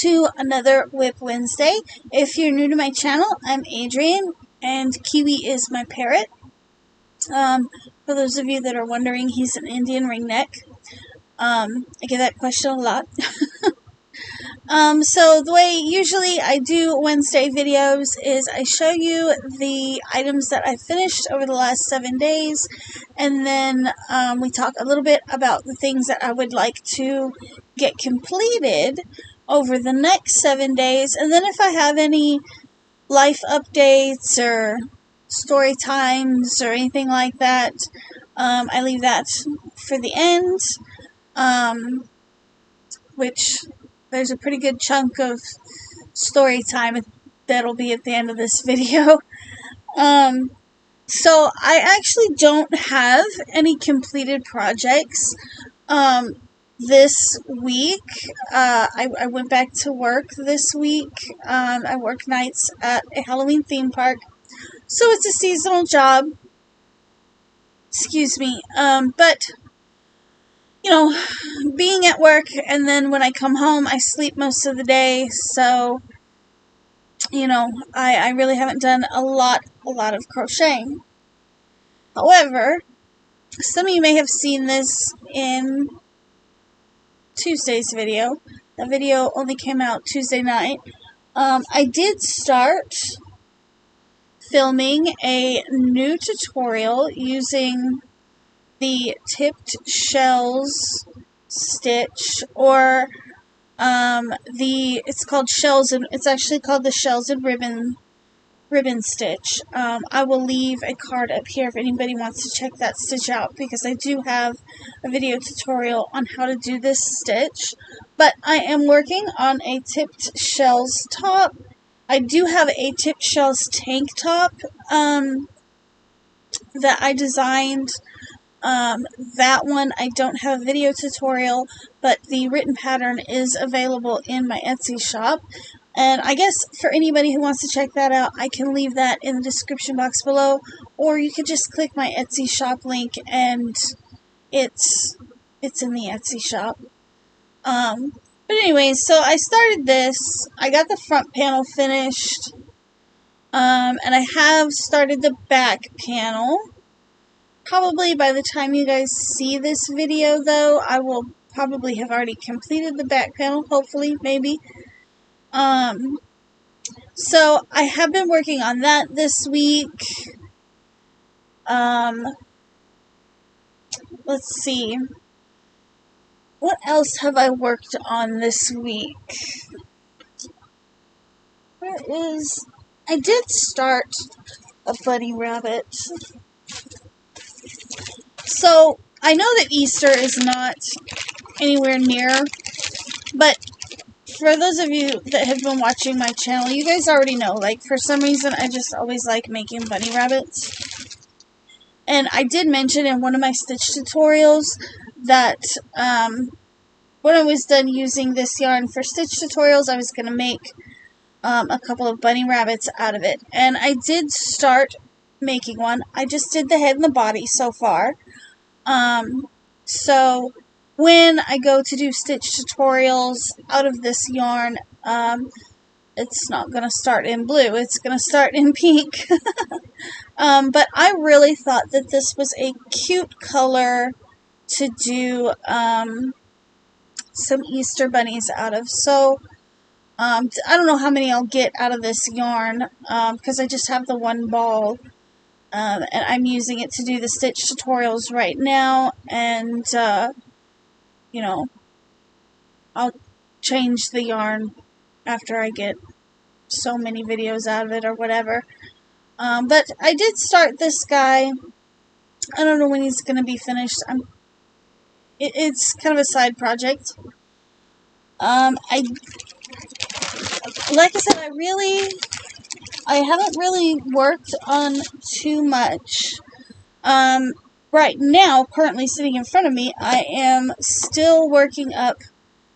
to another WIP Wednesday. If you're new to my channel, I'm Adrian, and Kiwi is my parrot. For those of you that are wondering, he's an Indian ringneck. I get that question a lot. So the way usually I do Wednesday videos is I show you the items that I finished over the last 7 days, and then we talk a little bit about the things that I would like to get completed over the next 7 days, and then if I have any life updates or story times or anything like that, I leave that for the end, which there's a pretty good chunk of story time that'll be at the end of this video. So I actually don't have any completed projects this week. I went back to work this week. I work nights at a Halloween theme park, so it's a seasonal job. Excuse me. But you know, being at work and then when I come home, I sleep most of the day, so, you know, I really haven't done a lot of crocheting. However, some of you may have seen this in Tuesday's video. That video only came out Tuesday night. I did start filming a new tutorial using the tipped shells stitch, or it's called shells, and it's actually called the shells and ribbon stitch. I will leave a card up here if anybody wants to check that stitch out, because I do have a video tutorial on how to do this stitch. But I am working on a tipped shells top. I do have a tipped shells tank top that I designed. That one I don't have a video tutorial, but the written pattern is available in my Etsy shop. And I guess for anybody who wants to check that out, I can leave that in the description box below, or you could just click my Etsy shop link and it's in the Etsy shop. But anyways, so I started this. I got the front panel finished, and I have started the back panel. Probably by the time you guys see this video, though, I will probably have already completed the back panel, hopefully, maybe. So I have been working on that this week. Let's see. What else have I worked on this week? I did start a bunny rabbit. So, I know that Easter is not anywhere near, but for those of you that have been watching my channel, you guys already know, like, for some reason, I just always like making bunny rabbits. And I did mention in one of my stitch tutorials that when I was done using this yarn for stitch tutorials, I was going to make a couple of bunny rabbits out of it. And I did start making one. I just did the head and the body so far. So when I go to do stitch tutorials out of this yarn, it's not going to start in blue, it's going to start in pink. But I really thought that this was a cute color to do some Easter bunnies out of. So I don't know how many I'll get out of this yarn, because I just have the one ball. And I'm using it to do the stitch tutorials right now, and, you know, I'll change the yarn after I get so many videos out of it or whatever. But I did start this guy. I don't know when he's going to be finished. It's kind of a side project. Like I said, I haven't really worked on too much. Right now, currently sitting in front of me, I am still working up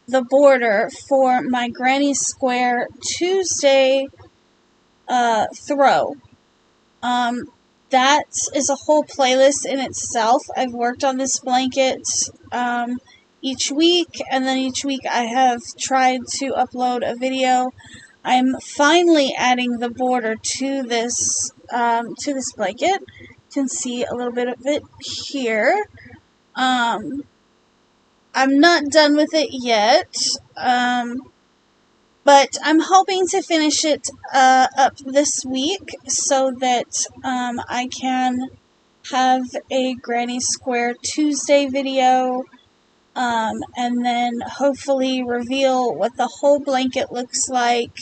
the border for my Granny Square Tuesday throw. That is a whole playlist in itself. I've worked on this blanket each week, and then each week I have tried to upload a video. I'm finally adding the border to this blanket. You can see a little bit of it here. I'm not done with it yet, but I'm hoping to finish it up this week so that I can have a Granny Square Tuesday video, and then hopefully reveal what the whole blanket looks like,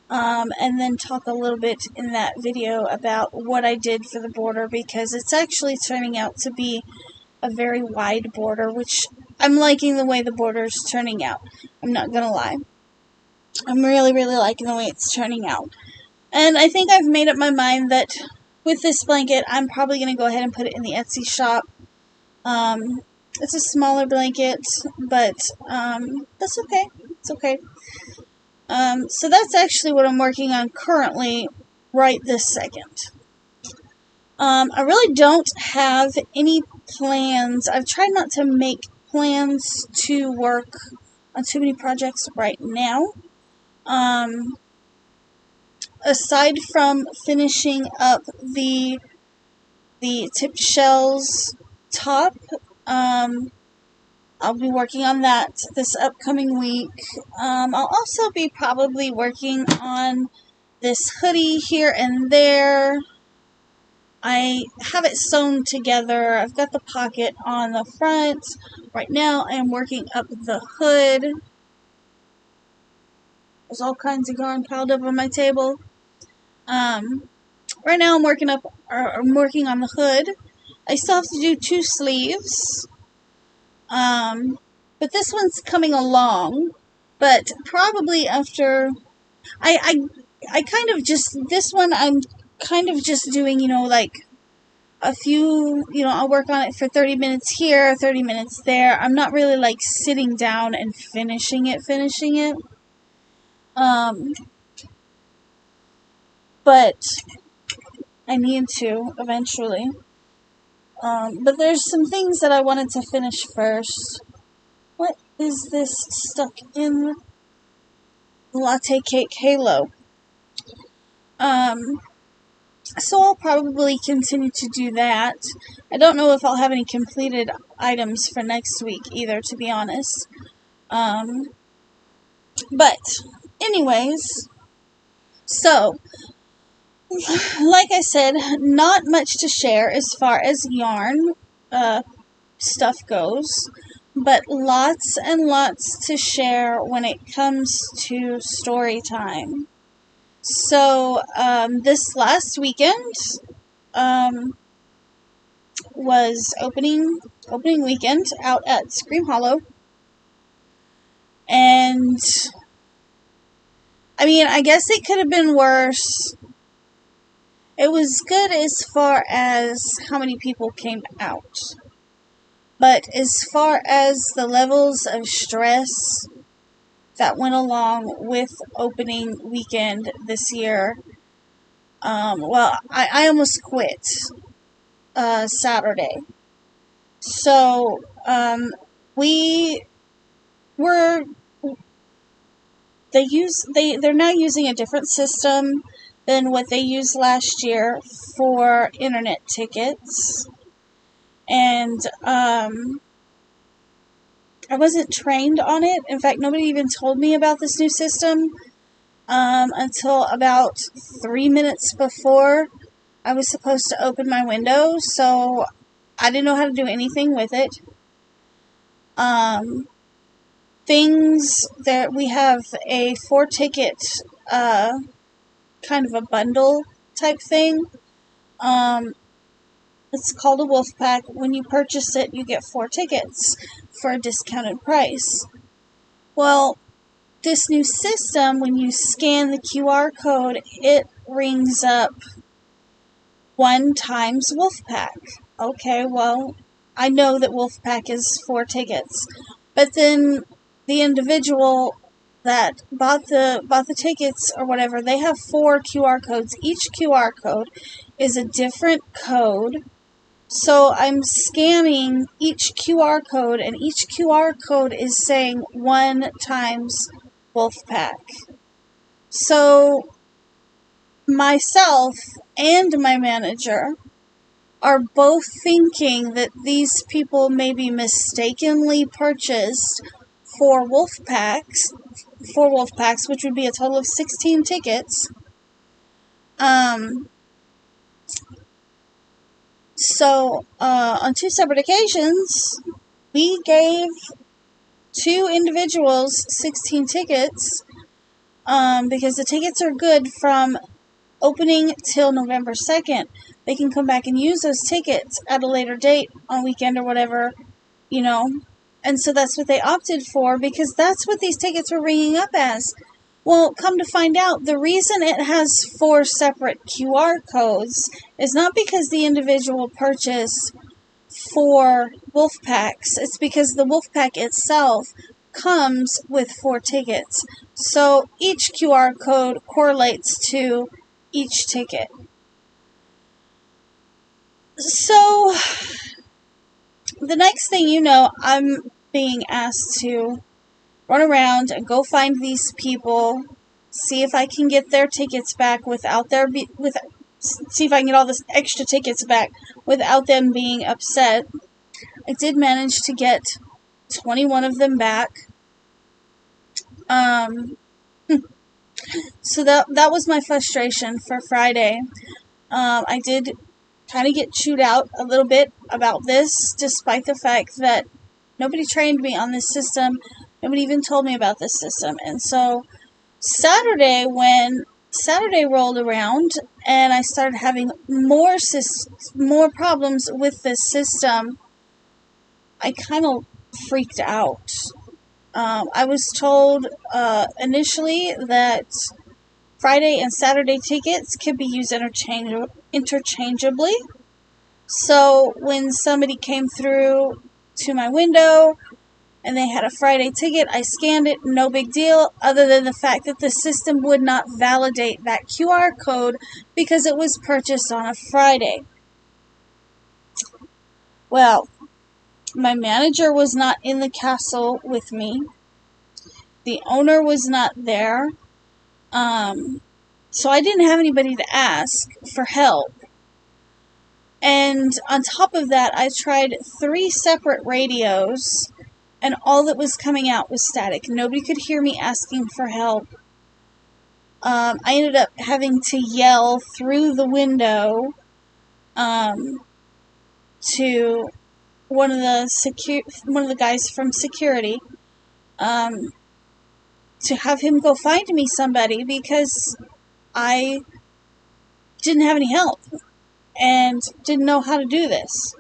and then talk a little bit in that video about what I did for the border, because it's actually turning out to be a very wide border, which I'm liking the way the border is turning out. I'm not gonna lie. I'm really, really liking the way it's turning out. And I think I've made up my mind that with this blanket, I'm probably going to go ahead and put it in the Etsy shop. It's a smaller blanket, but that's okay. It's okay. So that's actually what I'm working on currently, right this second. I really don't have any plans. I've tried not to make plans to work on too many projects right now. Aside from finishing up the tipped shells top, I'll be working on that this upcoming week. I'll also be probably working on this hoodie here and there. I have it sewn together. I've got the pocket on the front. Right now I am working up the hood. There's all kinds of yarn piled up on my table. Right now I'm working on the hood. I still have to do 2 sleeves. But this one's coming along. But probably after I kind of just, this one I'm kind of just doing, like a few, I'll work on it for 30 minutes here, 30 minutes there. I'm not really like sitting down and finishing it. But I need to eventually. But there's some things that I wanted to finish first. What is this stuck in Latte Cake Halo? So I'll probably continue to do that. I don't know if I'll have any completed items for next week either, to be honest. But anyways, so like I said, not much to share as far as yarn stuff goes, but lots and lots to share when it comes to story time. So this last weekend was opening weekend out at Scream Hollow, and I mean, I guess it could have been worse. It was good as far as how many people came out. But as far as the levels of stress that went along with opening weekend this year, well, I almost quit Saturday. So, they're now using a different system than what they used last year for internet tickets. And I wasn't trained on it. In fact, nobody even told me about this new system until about 3 minutes before I was supposed to open my window. So I didn't know how to do anything with it. Things that we have a 4-ticket kind of a bundle type thing. It's called a wolf pack. When you purchase it, you get 4 tickets for a discounted price. Well, this new system, when you scan the QR code, it rings up 1 times wolf pack. Okay, well, I know that wolf pack is 4 tickets, but then the individual that bought the tickets or whatever, they have 4 QR codes. Each QR code is a different code So I'm scanning each QR code, and each QR code is saying 1 times Wolfpack. So myself and my manager are both thinking that these people may be mistakenly purchased for Wolfpacks, which would be a total of 16 tickets. So on 2 separate occasions, we gave 2 individuals 16 tickets, because the tickets are good from opening till November 2nd. They can come back and use those tickets at a later date on weekend or whatever, you know. And so that's what they opted for, because that's what these tickets were ringing up as. Well, come to find out, the reason it has 4 separate QR codes is not because the individual purchased 4 Wolfpacks. It's because the Wolfpack itself comes with 4 tickets. So each QR code correlates to each ticket. So the next thing you know, I'm being asked to run around and go find these people, see if I can get their tickets back without see if I can get all the extra tickets back without them being upset. I did manage to get 21 of them back. So that was my frustration for Friday. I did kind of get chewed out a little bit about this, despite the fact that nobody trained me on this system. Nobody even told me about this system. And so Saturday, when Saturday rolled around and I started having more problems with this system, I kind of freaked out. I was told initially that Friday and Saturday tickets could be used interchangeably. So when somebody came through to my window and they had a Friday ticket, I scanned it, no big deal, other than the fact that the system would not validate that QR code because it was purchased on a Friday. Well, my manager was not in the castle with me. The owner was not there. So I didn't have anybody to ask for help. And on top of that, I tried 3 separate radios, and all that was coming out was static. Nobody could hear me asking for help. I ended up having to yell through the window to one of the guys from security to have him go find me somebody, because I didn't have any help and didn't know how to do this.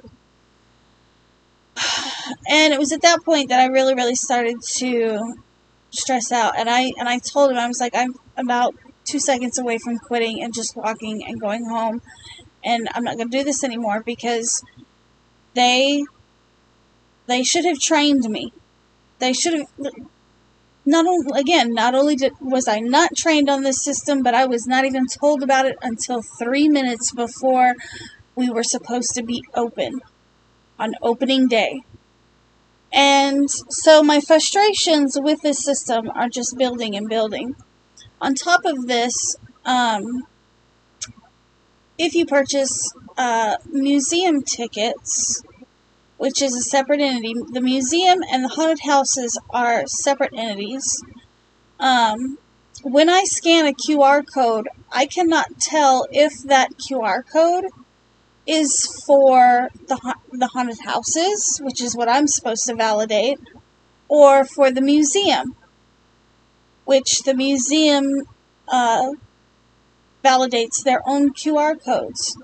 And it was at that point that I really started to stress out. And I told him, I was like, I'm about 2 seconds away from quitting and just walking and going home. And I'm not going to do this anymore, because they should have trained me. They should have, not only was I not trained on this system, but I was not even told about it until 3 minutes before we were supposed to be open on opening day. And so my frustrations with this system are just building and building. On top of this, if you purchase museum tickets, which is a separate entity, the museum and the haunted houses are separate entities. When I scan a QR code, I cannot tell if that QR code is for the haunted houses, which is what I'm supposed to validate, or for the museum, which the museum validates their own QR codes.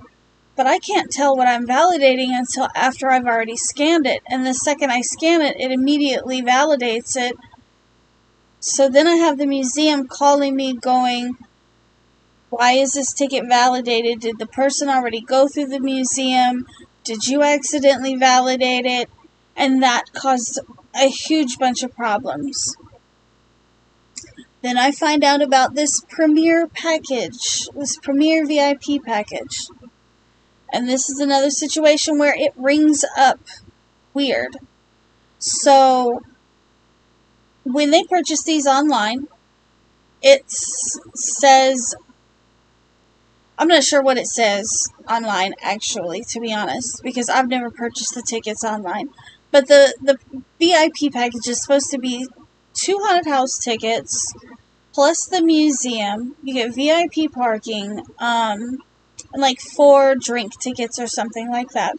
But I can't tell what I'm validating until after I've already scanned it, and the second I scan it, it immediately validates it. So then I have the museum calling me going, why is this ticket validated? Did the person already go through the museum? Did you accidentally validate it? And that caused a huge bunch of problems. Then I find out about this Premier package, this Premier VIP package. And this is another situation where it rings up weird. So when they purchase these online, it says, I'm not sure what it says online, actually, to be honest, because I've never purchased the tickets online. But the VIP package is supposed to be 2 haunted house tickets, plus the museum. You get VIP parking, and like 4 drink tickets or something like that.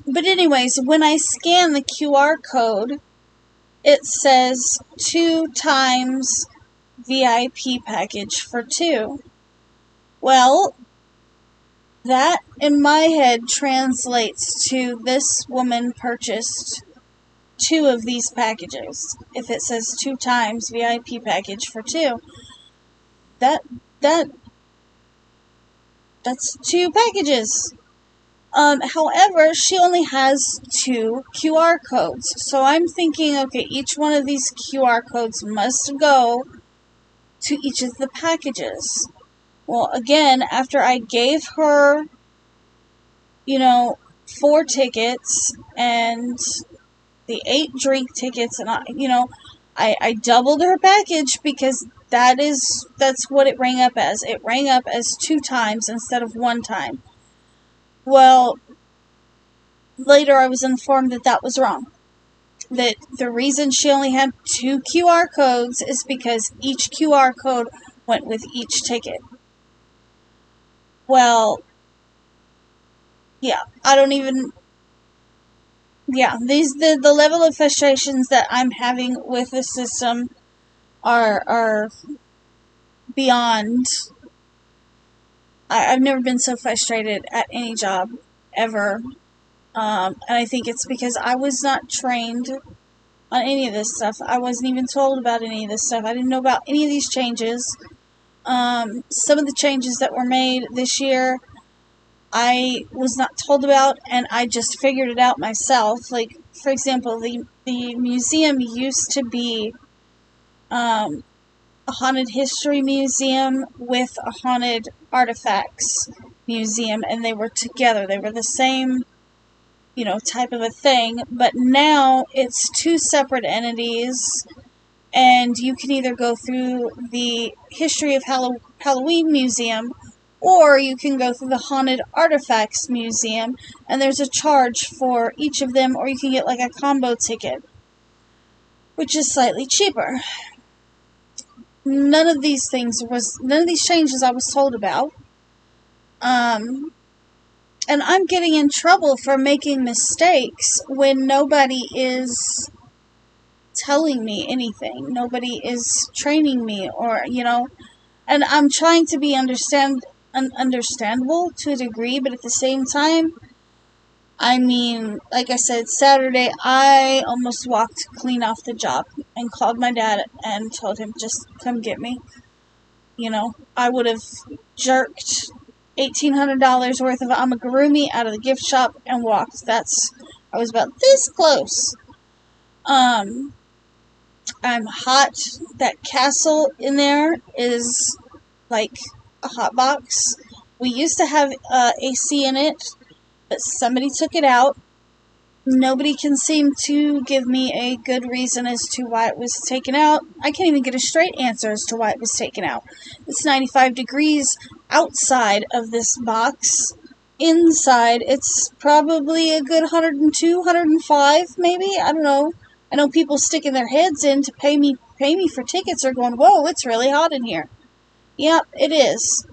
But anyways, when I scan the QR code, it says 2 times VIP package for 2. Well, that in my head translates to this woman purchased 2 of these packages. If it says 2 times VIP package for 2, that's 2 packages. However, she only has 2 QR codes. So I'm thinking, okay, each one of these QR codes must go to each of the packages. Well, again, after I gave her, 4 tickets and the 8 drink tickets, and I doubled her package because that's what it rang up as. It rang up as 2 times instead of 1 time. Well, later I was informed that that was wrong. That the reason she only had 2 QR codes is because each QR code went with each ticket. Well, yeah, the level of frustrations that I'm having with the system are beyond. I've never been so frustrated at any job ever. And I think it's because I was not trained on any of this stuff. I wasn't even told about any of this stuff. I didn't know about any of these changes. Some of the changes that were made this year, I was not told about, and I just figured it out myself. Like, for example, the museum used to be a haunted history museum with a haunted artifacts museum, and they were together. They were the same, type of a thing, but now it's 2 separate entities, and you can either go through the history of Halloween museum, or you can go through the Haunted Artifacts Museum, and there's a charge for each of them, or you can get like a combo ticket, which is slightly cheaper. None of these changes I was told about. And I'm getting in trouble for making mistakes when nobody is telling me anything. Nobody is training me, or, and I'm trying to be understandable to a degree, but at the same time, like I said, Saturday, I almost walked clean off the job and called my dad and told him, just come get me. I would have jerked $1,800 worth of amigurumi out of the gift shop and walked. I was about this close. I'm hot. That castle in there is like a hot box. We used to have AC in it, but somebody took it out. Nobody can seem to give me a good reason as to why it was taken out. I can't even get a straight answer as to why it was taken out. It's 95 degrees outside of this box. Inside, it's probably a good 102, 105, maybe? I don't know. I know people sticking their heads in to pay me for tickets are going, whoa, it's really hot in here. Yep, it is.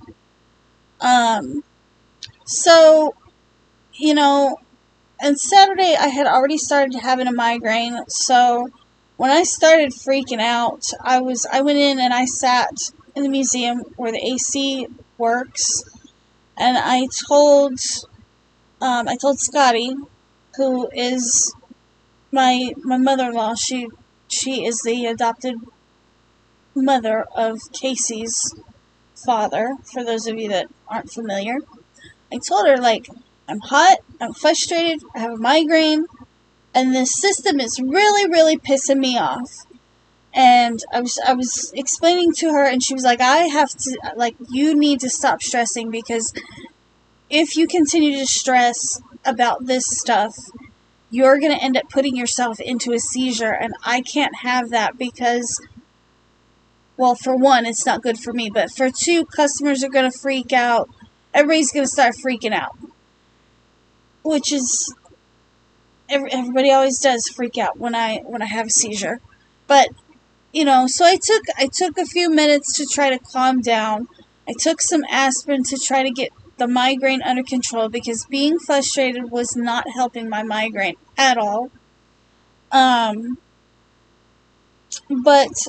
So, and Saturday I had already started having a migraine, so when I started freaking out, I went in and I sat in the museum where the AC works, and I told Scotty, who is my mother-in-law. She is the adopted mother of Casey's father, for those of you that aren't familiar. I told her, I'm hot, I'm frustrated, I have a migraine, and this system is really, really pissing me off. And I was explaining to her, and she was like, I have to, like, you need to stop stressing, because if you continue to stress about this stuff, you're going to end up putting yourself into a seizure, and I can't have that, because, well, for one, it's not good for me, but for two, customers are going to freak out. Everybody's going to start freaking out, which is, everybody always does freak out when I have a seizure. But you know, so I took a few minutes to try to calm down. I took some aspirin to try to get the migraine under control, because being frustrated was not helping my migraine at all. But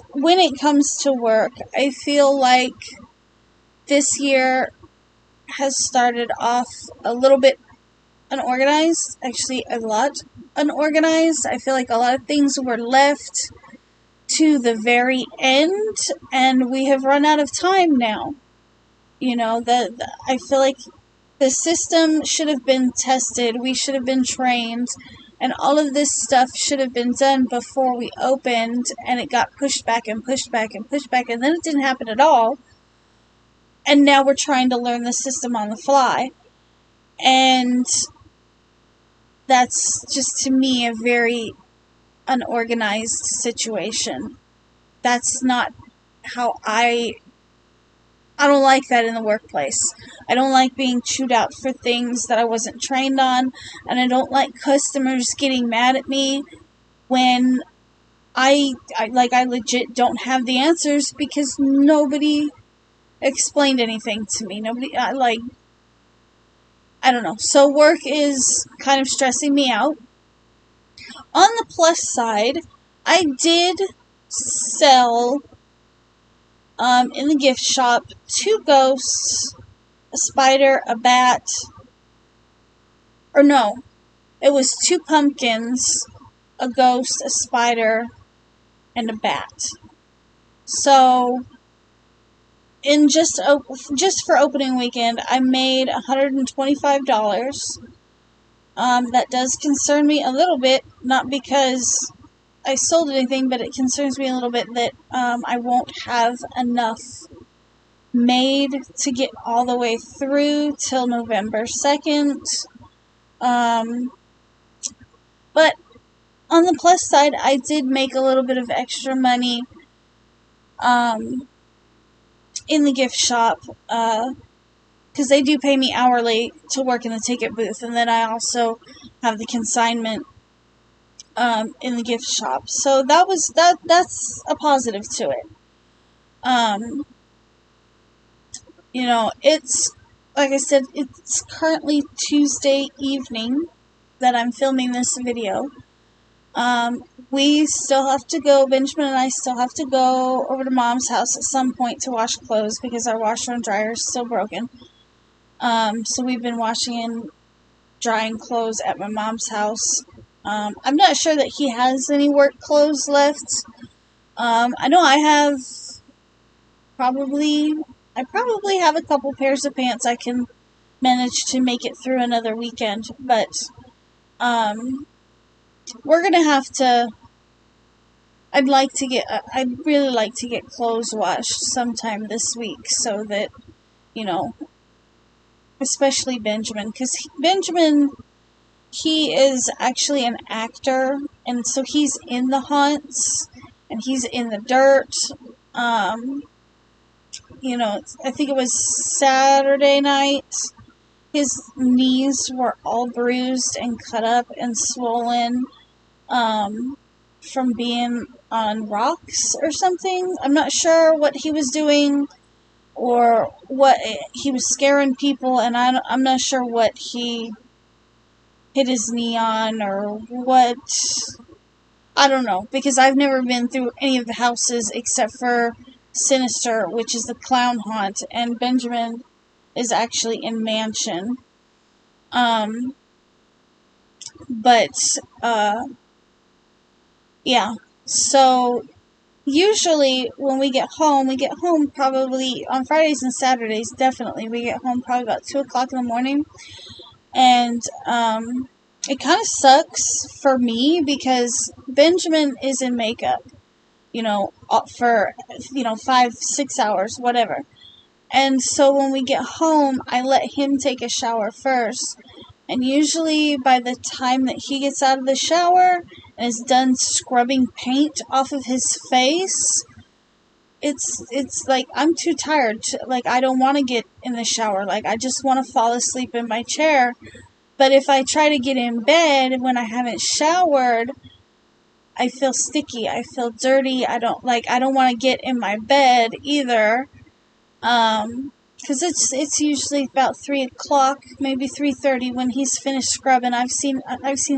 when it comes to work, I feel like this year has started off a little bit unorganized, actually a lot unorganized. I feel like a lot of things were left to the very end, and we have run out of time now. You know, I feel like the system should have been tested, we should have been trained, and all of this stuff should have been done before we opened, and it got pushed back and pushed back and pushed back, and then it didn't happen at all. And now we're trying to learn the system on the fly. And that's just, to me, a very unorganized situation. That's not how I don't like that in the workplace. I don't like being chewed out for things that I wasn't trained on, and I don't like customers getting mad at me when I legit don't have the answers, because nobody explained anything to me. I don't know. So work is kind of stressing me out. On the plus side, I did sell in the gift shop 2 ghosts, a spider, a bat, or no, it was 2 pumpkins, a ghost, a spider, and a bat. So, in just for opening weekend, I made $125. That does concern me a little bit, not because I sold anything, but it concerns me a little bit that I won't have enough made to get all the way through till November 2nd. But on the plus side, I did make a little bit of extra money in the gift shop, because they do pay me hourly to work in the ticket booth, and then I also have the consignment in the gift shop. So that's a positive to it. You know, it's, like I said, it's currently Tuesday evening that I'm filming this video. We still have to go, Benjamin and I still have to go over to Mom's house at some point to wash clothes, because our washer and dryer is still broken. So we've been washing and drying clothes at my mom's house. I'm not sure that he has any work clothes left. I know I probably have a couple pairs of pants I can manage to make it through another weekend, but we're gonna have to. I'd really like to get clothes washed sometime this week, so that, you know, especially Benjamin, because Benjamin, he is actually an actor, and so he's in the haunts, and he's in the dirt. You know, I think it was Saturday night, his knees were all bruised and cut up and swollen, from being on rocks or something. I'm not sure what he was doing, or what he was scaring people, and I'm not sure what he hit his knee on, or what. I don't know, because I've never been through any of the houses except for Sinister, which is the clown haunt, and Benjamin is actually in Mansion. But yeah, so usually when we get home probably on Fridays and Saturdays, definitely. We get home probably about 2 o'clock in the morning. And it kind of sucks for me, because Benjamin is in makeup. for 5-6 hours, whatever. And so when we get home, I let him take a shower first. And usually by the time that he gets out of the shower and is done scrubbing paint off of his face, it's like I'm too tired to, like, I don't want to get in the shower. Like, I just want to fall asleep in my chair. But if I try to get in bed when I haven't showered, I feel sticky. I feel dirty. I don't want to get in my bed either. Because it's usually about 3 o'clock, maybe 3:30 when he's finished scrubbing. I've seen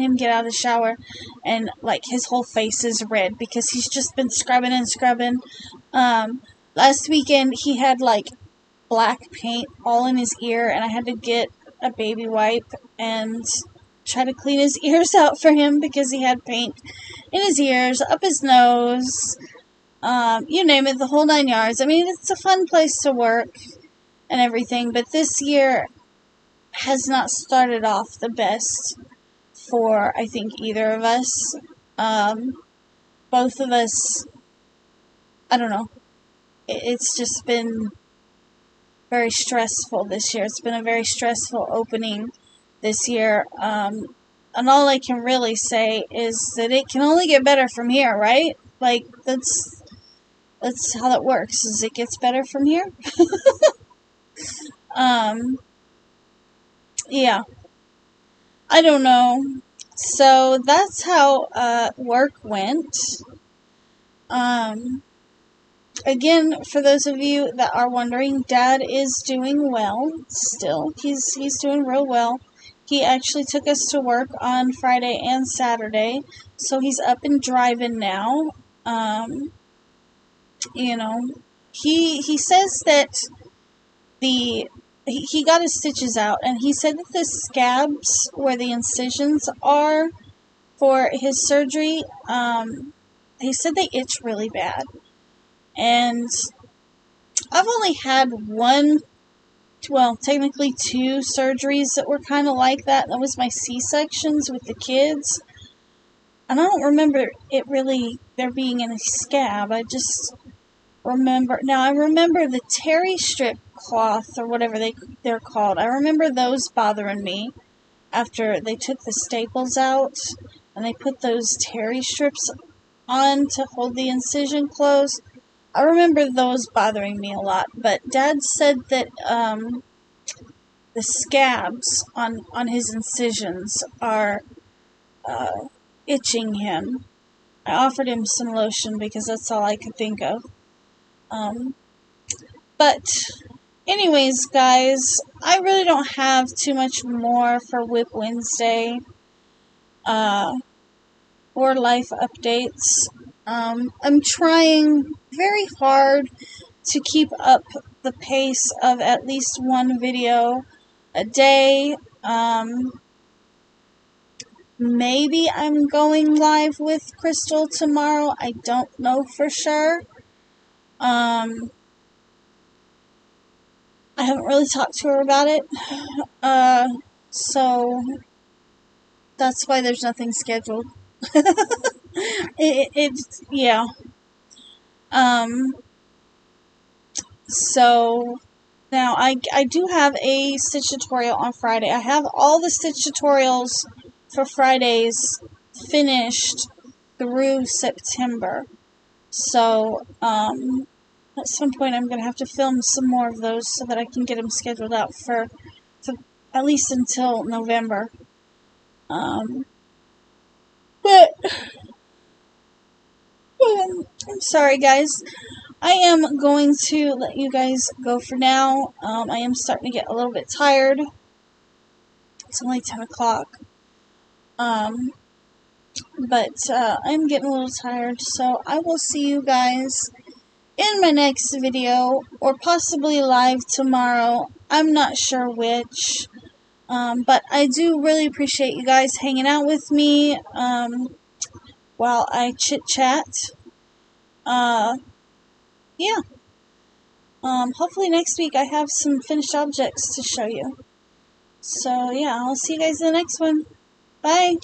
him get out of the shower, and like his whole face is red because he's just been scrubbing and scrubbing. Last weekend he had like black paint all in his ear, and I had to get a baby wipe and try to clean his ears out for him because he had paint in his ears, up his nose. You name it, the whole 9 yards. I mean, it's a fun place to work and everything, but this year has not started off the best for, I think, either of us. Both of us, I don't know, it's just been very stressful this year. It's been a very stressful opening this year, and all I can really say is that it can only get better from here, right? Like, that's how that works, is it gets better from here. Yeah, I don't know. So that's how work went. Again, for those of you that are wondering, Dad is doing well still. He's doing real well. He actually took us to work on Friday and Saturday, so he's up and driving now. He says that he got his stitches out, and he said that the scabs where the incisions are for his surgery, he said they itch really bad. And I've only had technically 2 surgeries that were kind of like that. That was my C-sections with the kids. And I don't remember there being any scab. I just remember the terry strip cloth, or whatever they're called. I remember those bothering me after they took the staples out and they put those terry strips on to hold the incision closed. I remember those bothering me a lot, but Dad said that the scabs on his incisions are itching him. I offered him some lotion because that's all I could think of. But anyways, guys, I really don't have too much more for WIP Wednesday or life updates. I'm trying very hard to keep up the pace of at least 1 video a day. Maybe I'm going live with Crystal tomorrow. I don't know for sure. I haven't really talked to her about it. So that's why there's nothing scheduled. Yeah. So now I do have a stitch tutorial on Friday. I have all the stitch tutorials for Fridays finished through September. So at some point I'm going to have to film some more of those so that I can get them scheduled out for at least until November. But I'm sorry, guys. I am going to let you guys go for now. I am starting to get a little bit tired. It's only 10 o'clock. But I'm getting a little tired, so I will see you guys in my next video, or possibly live tomorrow. I'm not sure which. But I do really appreciate you guys hanging out with me while I chit-chat. Yeah. Hopefully next week I have some finished objects to show you. So, yeah, I'll see you guys in the next one. Bye!